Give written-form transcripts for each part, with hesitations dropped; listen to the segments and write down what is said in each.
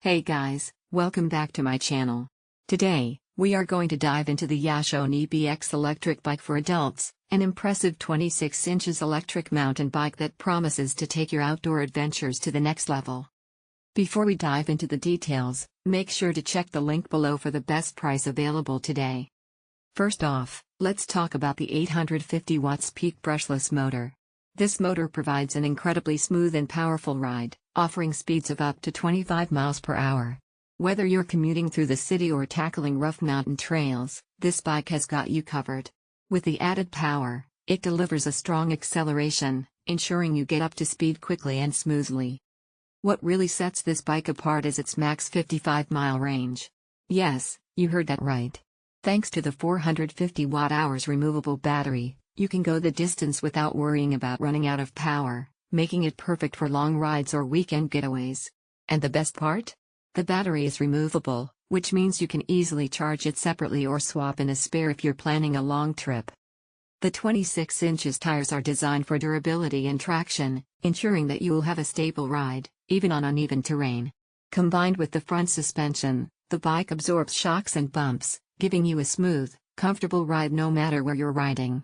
Hey guys, welcome back to my channel. Today, we are going to dive into the Jasion EBX Electric Bike for adults, an impressive 26 inches electric mountain bike that promises to take your outdoor adventures to the next level. Before we dive into the details, make sure to check the link below for the best price available today. First off, let's talk about the 850 watts peak brushless motor. This motor provides an incredibly smooth and powerful ride, offering speeds of up to 25 miles per hour. Whether you're commuting through the city or tackling rough mountain trails, this bike has got you covered. With the added power, it delivers a strong acceleration, ensuring you get up to speed quickly and smoothly. What really sets this bike apart is its max 55-mile range. Yes, you heard that right. Thanks to the 450 watt-hours removable battery, you can go the distance without worrying about running out of power, making it perfect for long rides or weekend getaways. And the best part? The battery is removable, which means you can easily charge it separately or swap in a spare if you're planning a long trip. The 26 inches tires are designed for durability and traction, ensuring that you will have a stable ride, even on uneven terrain. Combined with the front suspension, the bike absorbs shocks and bumps, giving you a smooth, comfortable ride no matter where you're riding.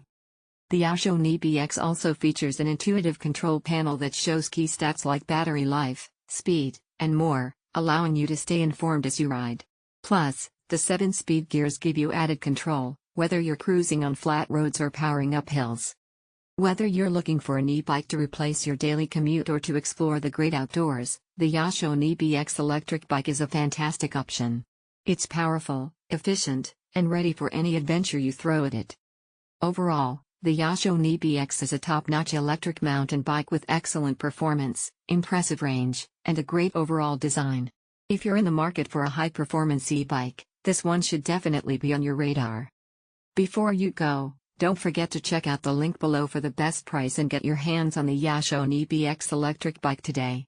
The Jasion EBX also features an intuitive control panel that shows key stats like battery life, speed, and more, allowing you to stay informed as you ride. Plus, the 7-speed gears give you added control, whether you're cruising on flat roads or powering up hills. Whether you're looking for an e-bike to replace your daily commute or to explore the great outdoors, the Jasion EBX Electric Bike is a fantastic option. It's powerful, efficient, and ready for any adventure you throw at it. Overall, the Jasion EBX is a top-notch electric mountain bike with excellent performance, impressive range, and a great overall design. If you're in the market for a high-performance e-bike, this one should definitely be on your radar. Before you go, don't forget to check out the link below for the best price and get your hands on the Jasion EBX Electric Bike today.